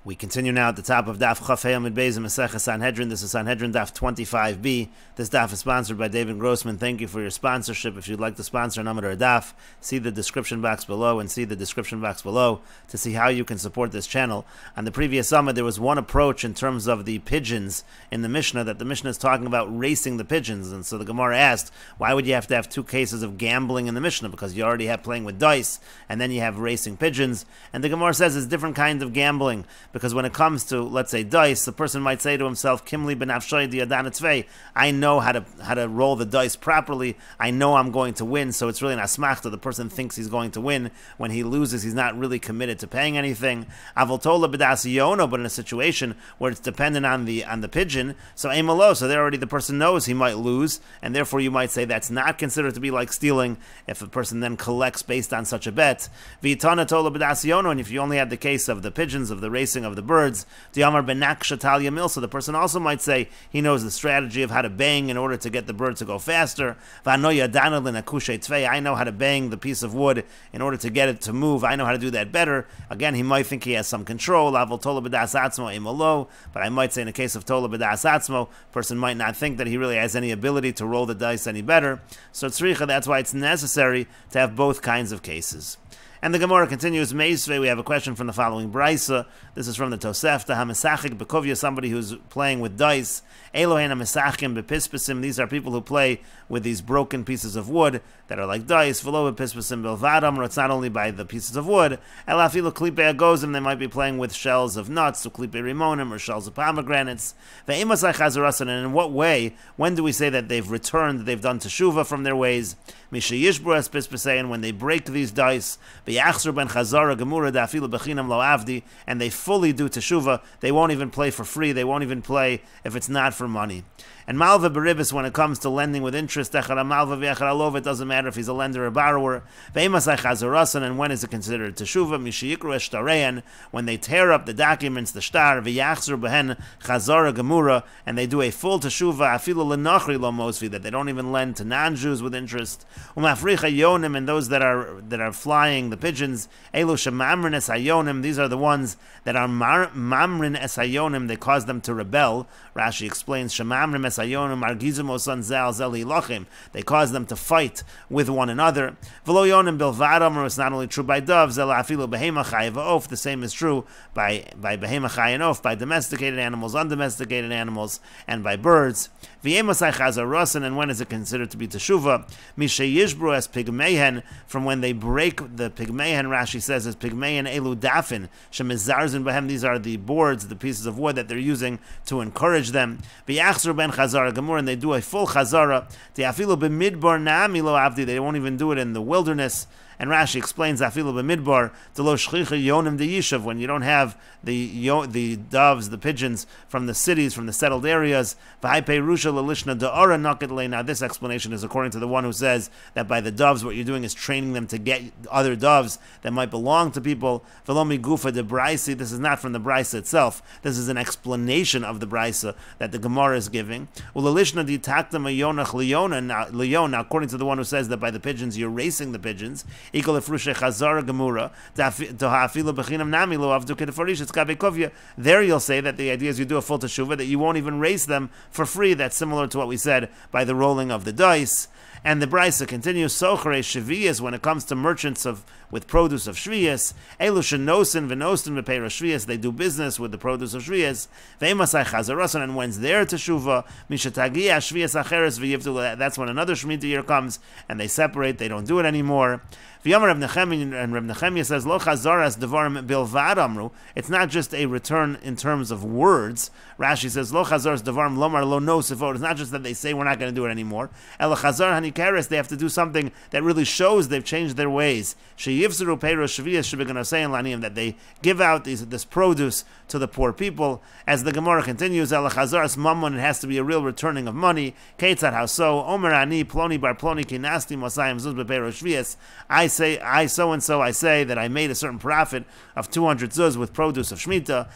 We continue now at the top of Daf Yomi Gemara, Mesechet Sanhedrin. This is Sanhedrin Daf 25b. This Daf is sponsored by David Grossman. Thank you for your sponsorship. If you'd like to sponsor another Daf, see the description box below to see how you can support this channel. On the previous summit, there was one approach in terms of the pigeons in the Mishnah, that the Mishnah is talking about racing the pigeons. And so the Gemara asked, why would you have to have two cases of gambling in the Mishnah? Because you already have playing with dice, and then you have racing pigeons. And the Gemara says it's different kinds of gambling. Because when it comes to, let's say, dice, the person might say to himself, Kimli benafshay diadana tvei, I know how to roll the dice properly. I know I'm going to win, so it's really an asmachta. The person thinks he's going to win. When he loses, he's not really committed to paying anything. Avoltola bedasiyono, but in a situation where it's dependent on the pigeon, so emalo, so there already the person knows he might lose, and therefore you might say that's not considered to be like stealing if the person then collects based on such a bet. Vitana tola bedasiyono, and if you only had the case of the pigeons, of the racing of the birds, Diamar benak shatalia mil, so the person also might say he knows the strategy of how to bang in order to get the bird to go faster. I know how to bang the piece of wood in order to get it to move. I know how to do that better. Again, he might think he has some control, but I might say in the case of tola b'das atzmo, person might not think that he really has any ability to roll the dice any better. So tzricha, that's why it's necessary to have both kinds of cases. And the Gemara continues, Meisvei, we have a question from the following Brisa. This is from the Tosefta, HaMesachik Bekovya, somebody who's playing with dice. Elohen HaMesachim Bepispisim, these are people who play with these broken pieces of wood that are like dice. V'lo Bepispisim Bilvadam, or it's not only by the pieces of wood. Elafilu Klipe Agozim, they might be playing with shells of nuts, so Klipe Rimonim, or shells of pomegranates. Ve'imasai Chazarasan, and in what way, when do we say that they've returned, that they've done teshuvah from their ways? Misha Yishbur Espispisein, when they break these dice, and they fully do teshuvah, they won't even play for free, they won't even play if it's not for money. And malva beribis, when it comes to lending with interest, it doesn't matter if he's a lender or borrower. And when is it considered teshuvah? When they tear up the documents, the shtar, and they do a full teshuvah, that they don't even lend to non-Jews with interest. And those that are flying the pigeons, these are the ones that are mamrin esayonim, they cause them to rebel. Rashi explains, shemamrin esayonim argizim osan zal lochim, they cause them to fight with one another. V'lo yonim bilvadam, it's not only true by doves, afilu behema chay v'of, the same is true by behema chay and of, by domesticated animals, undomesticated animals, and by birds. V'yemasai chazarasan, and when is it considered to be teshuvah? Mishe yishbru es pigmehen, from when they break the pigmehen, Rashi says, as pigmehen elu dafin, shemizarzin behem, these are the boards, the pieces of wood that they're using to encourage them. V'yachzru ben chazara gemur, and they do a full chazara. Te'afilu b'midbar na'ami lo avdi, they won't even do it in the wilderness. And Rashi explains, afilu b'midbar delo shchicha yonim deyishav, when you don't have the doves, the pigeons from the cities, from the settled areas. Now this explanation is according to the one who says that by the doves, what you're doing is training them to get other doves that might belong to people. Velomi gufa de braisi, this is not from the brisa itself. This is an explanation of the brisa that the Gemara is giving. Now, according to the one who says that by the pigeons you're racing the pigeons, there you'll say that the idea is you do a full teshuvah, that you won't even race them for free. That's similar to what we said by the rolling of the dice. And the Brisa continues, Sochere Shviyas, when it comes to merchants with produce of Shviyas, Elu Shenosin Venosin V'Peira Shviyas, they do business with the produce of Shviyas, Ve'emasai Chazarasan, and when's their Teshuvah, Mishatagia Shviyas Acheres V'Yivtu, that's when another Shemitah year comes, and they separate, they don't do it anymore. V'Yamar Reb Nechemia, and Reb Nechemia says, Lo Chazaras Devarim Bilvad Amru, it's not just a return in terms of words. Rashi says, Lo Chazaras Devarim Lomar Lo Nosifot, it's not just that they say we're not going to do it anymore. El Chazar Hanikaris, they have to do something that really shows they've changed their ways. That they give out this produce to the poor people. As the Gemara continues, it has to be a real returning of money. How so? I say that I made a certain profit of 200 zuz with produce of Shemitah,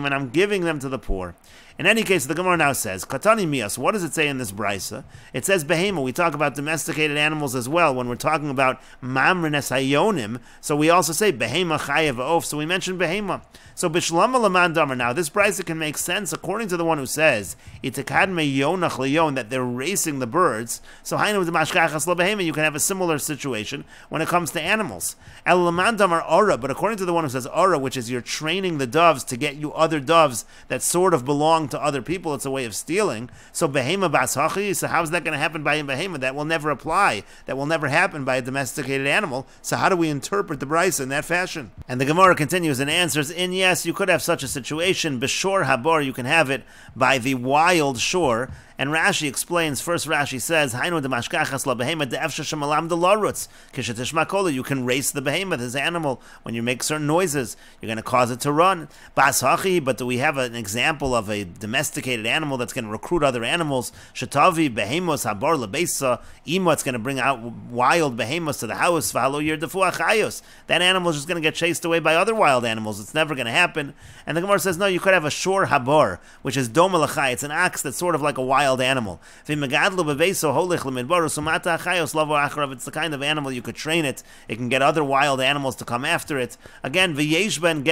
and I'm giving them to the poor. In any case, the Gemara now says, Katani Mias, what does it say in this Brisa? It says behema. We talk about domesticated animals as well when we're talking about mamrin es hayonim. So we also say behema chayev of. So we mentioned behema. So bishlama laman damer. Now this brisa can make sense according to the one who says itakad meyonach leyon, that they're racing the birds. So hainu demashkachas lo behema. You can have a similar situation when it comes to animals. El laman damer ora. But according to the one who says ora, which is you're training the doves to get you other doves that sort of belong to other people. It's a way of stealing. So behema bas hachi. So how's that going to happen by a behema? That will never apply. That will never happen by a domesticated animal. So how do we interpret the brisa in that fashion? And the Gemara continues and answers in yes, you could have such a situation. B'shor habor, you can have it by the wild shore. And Rashi explains, first Rashi says, Hainu demashkachas la behema de'efsha shemalam de larutz. Kishetishma kola, you can race the behemoth, this animal, when you make certain noises. You're going to cause it to run. Bas hachi, but do we have an example of a domesticated animal that's going to recruit other animals? Shatavi behemos habar lebeisa. Ima, it's going to bring out wild behemoths to the house. V'halo yirdefu achayos. That animal is just going to get chased away by other wild animals. It's never going to happen. And the Gemara says, no, you could have a shor habar, which is domalachai. It's an ox that's sort of like a wild animal. It's the kind of animal you could train it. It can get other wild animals to come after it. Again, you can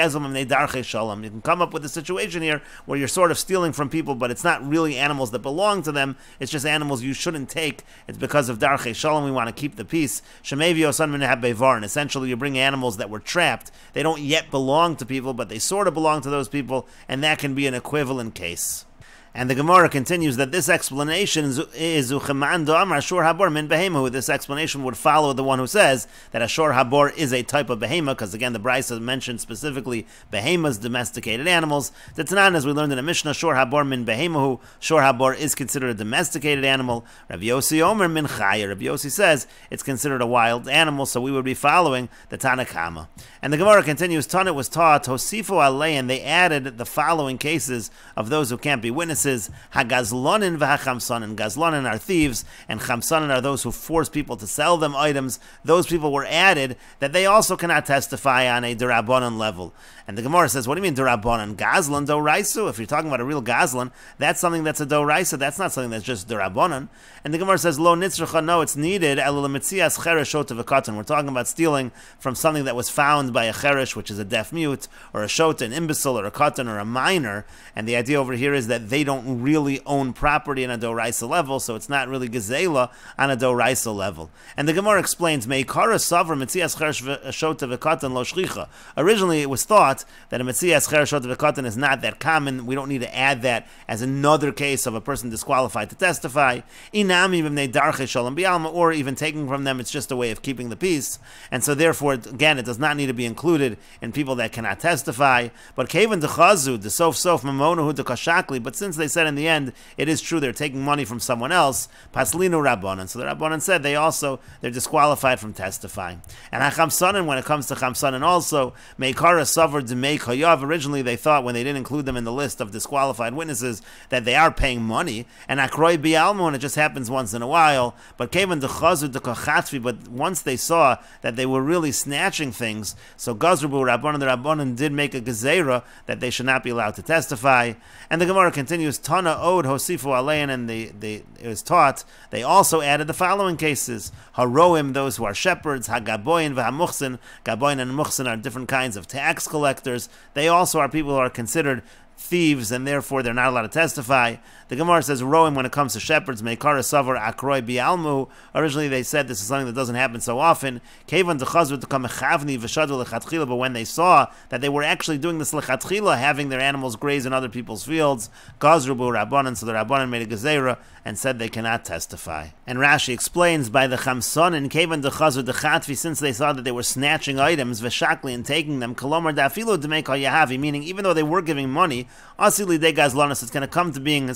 come up with a situation here where you're sort of stealing from people, but it's not really animals that belong to them. It's just animals you shouldn't take. It's because of darchei shalom. We want to keep the peace. And essentially, you bring animals that were trapped. They don't yet belong to people, but they sort of belong to those people, and that can be an equivalent case. And the Gemara continues that this explanation is Ucheman Amar Shor Habor min Behema. This explanation would follow the one who says that a Shor Habor is a type of Behema, because again the Brisa mentioned specifically Behemas, domesticated animals. The Tanan, as we learned in the Mishnah, Shor Habor min Behemahu. Shor Habor is considered a domesticated animal. Rav Yossi Omer min Chaya. Rav Yossi says it's considered a wild animal, so we would be following the Tanakama. And the Gemara continues, Tanit was taught, Hosifu Alei, and they added the following cases of those who can't be witnesses. Hagazlonin v'hachamsonin. Gazlonin are thieves, and chamsonin are those who force people to sell them items. Those people were added that they also cannot testify on a derabonon level. And the Gemara says, what do you mean derabonon? Gazlan doraisu. If you're talking about a real gazlan, that's something that's a doraisa. That's not something that's just derabonon. And the Gemara says, lo nitzracha. No, it's needed. Elulamitzias chereshot v'katan. We're talking about stealing from something that was found by a cheresh, which is a deaf mute, or a shota, an imbecile, or a katan, or a minor. And the idea over here is that they don't really own property on a doraisa level, so it's not really gezela on a doraisa level. And the Gemara explains, meikara savra mitzias cheresh shota v'katan lo shchicha. Originally, it was thought that a mitzias cheresh shota v'katan is not that common. We don't need to add that as another case of a person disqualified to testify. Inami b'mnei darchei shalom bi'alma, or even taking from them, it's just a way of keeping the peace. And so therefore, again, it does not need to be included in people that cannot testify. But kevan dechazu, the sof mamonahu dekashakli. But since they said in the end, it is true they're taking money from someone else, paslinu rabbanan. So the rabbanan said they're disqualified from testifying. And hachamsanin, when it comes to chamsanin also, meikara savar demei chayav. Originally they thought, when they didn't include them in the list of disqualified witnesses, that they are paying money. And akroi bialmo, and it just happens once in a while. But kevan dechazu dekachatvi. But once they saw that they were really snatching things, so gazrubu rabbanan, the rabbanan did make a gezerah that they should not be allowed to testify. And the Gemara continues, Tana od hosifu alein, and it was taught, they also added the following cases. Haroim, those who are shepherds, hagaboyin v'hamuchsin. Gaboyin and muchsin are different kinds of tax collectors. They also are people who are considered thieves, and therefore they're not allowed to testify. The Gemara says, Roim, when it comes to shepherds, meikara savar akroi bialmu. Originally they said this is something that doesn't happen so often. Kevan dechazru tekam echavni v'shadu lechatchila. But when they saw that they were actually doing this lechatchila, having their animals graze in other people's fields, gazrubu rabbanan, so the rabbanan made a gezerah and said they cannot testify. And Rashi explains, by the chamson and kevan dechazru dechatvi, since they saw that they were snatching items v'shakli and taking them, kolomar dafilu demeik yahavi, meaning even though they were giving money, asili de gazlanas, it's going to come to being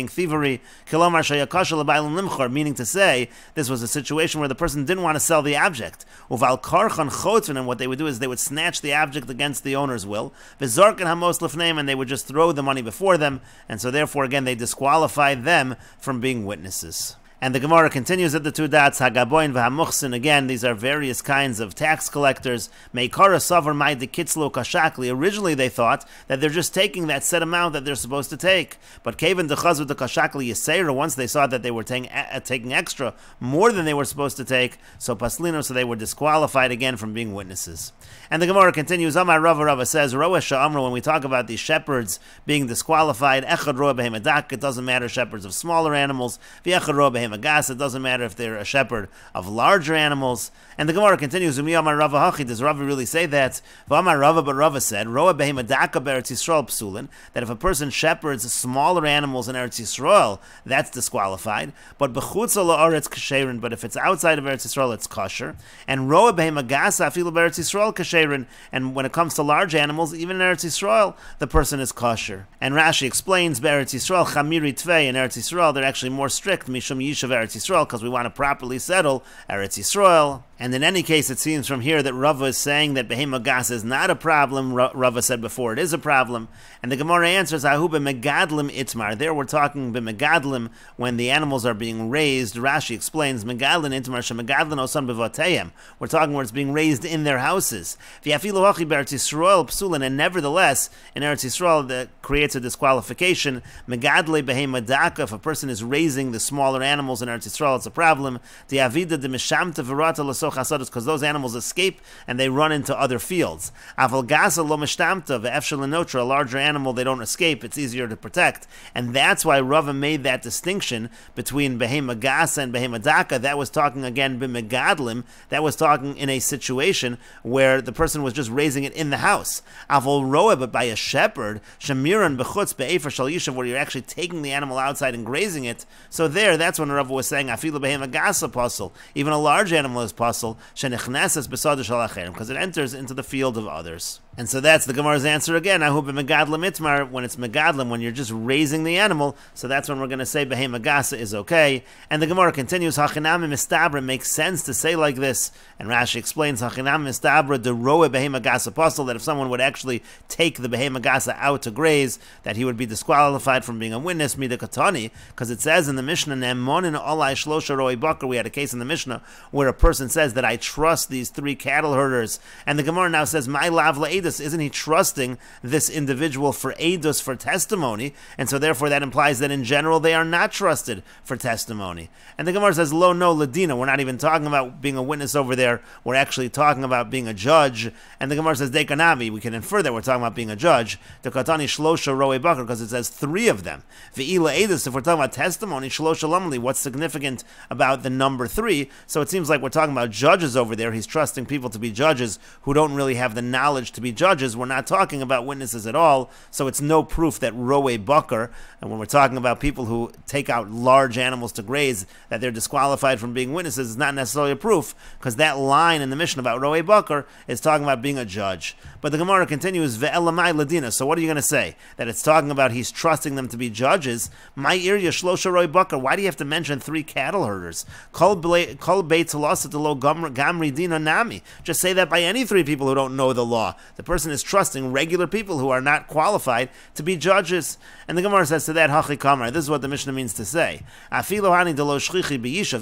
thievery. Kilomar shayakasha l'baylim limchor, meaning to say this was a situation where the person didn't want to sell the object. Uval karchan chotzin, and what they would do is they would snatch the object against the owner's will. V'zarkin hamos lefneim, and they would just throw the money before them, and so therefore again they disqualified them from being witnesses. And the Gemara continues at the two dots, Hagaboin v'hamuchsin. Again, these are various kinds of tax collectors. Meikara savar mai dekitzlo kashakli. Originally, they thought that they're just taking that set amount that they're supposed to take. But kevan dechazu de kashakli yisera. Once they saw that they were taking extra, more than they were supposed to take, so paslino, so they were disqualified again from being witnesses. And the Gemara continues, Amar Rava says, Roa Sha'amra, when we talk about these shepherds being disqualified, Echad Roa Behem Adak, it doesn't matter shepherds of smaller animals, V'echad Roa Behem Agas, it doesn't matter if they're a shepherd of larger animals. And the Gemara continues, Umi Amar Rava Hachi, does Rava really say that? V'amar Rava, but Rava said, Roa Behem Adaka Be'eretz Yisrael Psulin, that if a person shepherds smaller animals in Eretz Yisrael, that's disqualified. But B'chutza La'aretz Kasherin, but if it's outside of Eretz Yisrael, it's kosher. And Roa Behem Agas, Afilu Be'eretz Yisrael Kasherin. And when it comes to large animals, even in Eretz Yisrael, the person is kosher. And Rashi explains, Be'eretz Yisrael, Chamiri Tvei, in Eretz Yisrael, they're actually more strict, Mishum Yishav Eretz Yisrael, because we want to properly settle Eretz Yisrael. And in any case, it seems from here that Rava is saying that Behema Gas is not a problem. Rava said before it is a problem. And the Gemara answers, Ahu b'megadlim itmar. There we're talking b'megadlim when the animals are being raised. Rashi explains, Megadlin itmar shemegadlin osan b'vateyem. We're talking where it's being raised in their houses. V'yafilu hachi be'eretz Yisrael psulin. And nevertheless, in Eretz Yisrael, that creates a disqualification. Megadle Behema Daka. If a person is raising the smaller animals in Eretz Yisrael, it's a problem. Di'avida de mishamta v'rata l'so because those animals escape and they run into other fields. Aval gasa lo mishtamta ve'efshalinotra, a larger animal, they don't escape, it's easier to protect. And that's why Rava made that distinction between behema gasa and behema daka. That was talking again b'megadlim, that was talking in a situation where the person was just raising it in the house. Aval roa, but by a shepherd, shemiran b'chutz be'efer shal yishav, where you're actually taking the animal outside and grazing it. So there, that's when Rava was saying afilu behema gasa pasul, even a large animal is pasul, because it enters into the field of others. And so that's the Gemara's answer again. Ahu b'megadlim itmar, when it's megadlim, when you're just raising the animal, so that's when we're going to say behema gasa is okay. And the Gemara continues, hachinam mistabra, makes sense to say like this. And Rashi explains, hachinam mistabra de roe behema gasa pasul, that if someone would actually take the behema gasa out to graze, that he would be disqualified from being a witness, mida katani, because it says in the Mishnah, ne'monin olai shlosha roi bakar, we had a case in the Mishnah where a person says that I trust these 3 cattle herders, and the Gemara now says, my lav la'edus, isn't he trusting this individual for edus, for testimony? And so therefore that implies that in general they are not trusted for testimony. And the Gemara says, lo no ladina, we're not even talking about being a witness over there, we're actually talking about being a judge. And the Gemara says, dekanami, we can infer that we're talking about being a judge, the katani shlosha roe bakar, because it says 3 of them. Ve'ila edus, if we're talking about testimony, shlosha lamli, what's significant about the number 3? So it seems like we're talking about judges over there. He's trusting people to be judges who don't really have the knowledge to be judges. We're not talking about witnesses at all, so it's no proof that roe bakar, and when we're talking about people who take out large animals to graze, that they're disqualified from being witnesses, is not necessarily a proof, because that line in the Mishnah about roe bakar is talking about being a judge. But the Gemara continues, ve'elamai ladina, so what are you going to say? That it's talking about he's trusting them to be judges? My area shlosha roe bakar, why do you have to mention 3 cattle herders? Kol beit lo gamri dina nami. Just say that by any 3 people who don't know the law. The person is trusting regular people who are not qualified to be judges. And the Gemara says to that, hachi kamar, this is what the Mishnah means to say.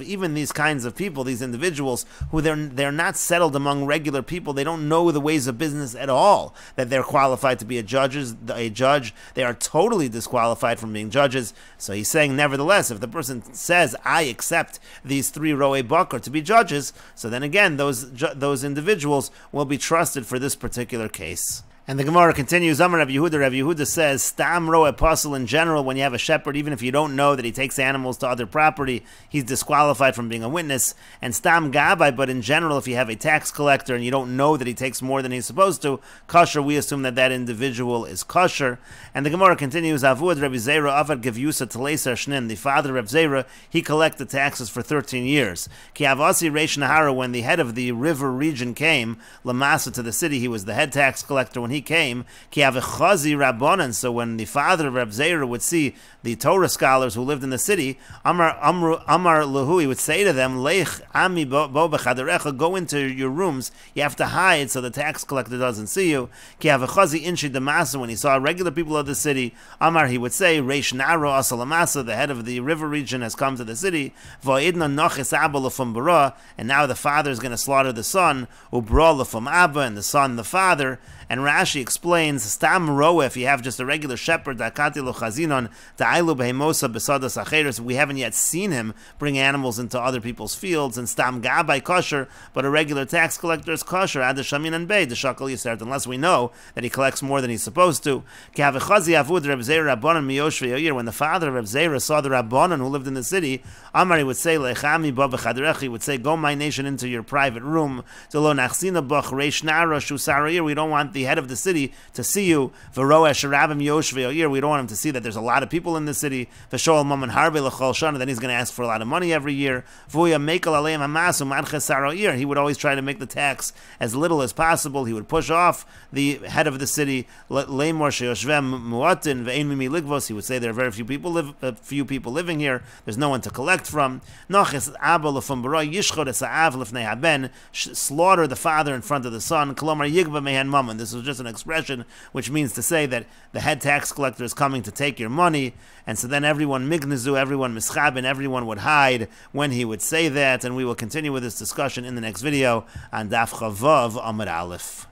Even these kinds of people, these individuals, who they're not settled among regular people, they don't know the ways of business at all, that they're qualified to be a judge, they are totally disqualified from being judges. So he's saying, nevertheless, if the person says, I accept these 3 roe bakar to be judges, so then again, those individuals will be trusted for this particular case. And the Gemara continues, Amar Rav Yehuda. Rav Yehuda says, Stam roe apostle, in general, when you have a shepherd, even if you don't know that he takes animals to other property, he's disqualified from being a witness. And Stam gabai, but in general, if you have a tax collector and you don't know that he takes more than he's supposed to, kosher, we assume that that individual is kosher. And the Gemara continues, Avud Rabbi Zera avad gevusa teleser shnin. The father of Zera, he collected taxes for 13 years. Ki avasi reish nahara, when the head of the river region came, lamasa, to the city, he was the head tax collector. When he came, ki avechazi rabbanan. So when the father of Reb Zera would see the Torah scholars who lived in the city, Amar Lahu, he would say to them, Lech ami bo b'chaderecha, go into your rooms. You have to hide so the tax collector doesn't see you. Ki avechazi inshi demasa. When he saw regular people of the city, Amar, he would say, Reish naro asalamasa, the head of the river region has come to the city. Va'idna noches abba l'fum bara, and now the father is going to slaughter the son. Ubra l'fum abba, and the son the father. And Rashi explains, Stam roa, if you have just a regular shepherd, Dakati lo chazinon, Da'ilu behemosa besadas acheres, we haven't yet seen him bring animals into other people's fields, and Stam gabai kosher, but a regular tax collector is kosher, ad shamin and bay, the shakal yisert, unless we know that he collects more than he's supposed to. When the father of Reb Zera saw the Rabbanan who lived in the city, Amar, he would say, Lechami ba b'chaderech, he would say, go my nation into your private room, we don't want the head of the city to see you. We don't want him to see that there's a lot of people in the city. And then he's going to ask for a lot of money every year. He would always try to make the tax as little as possible. He would push off the head of the city. He would say there are very few people living here. There's no one to collect from. Slaughter the father in front of the son. This was just an expression which means to say that the head tax collector is coming to take your money, and so then everyone mignazu, everyone mischabin, everyone would hide when he would say that, and we will continue with this discussion in the next video on Daf Chavav Amud Aleph.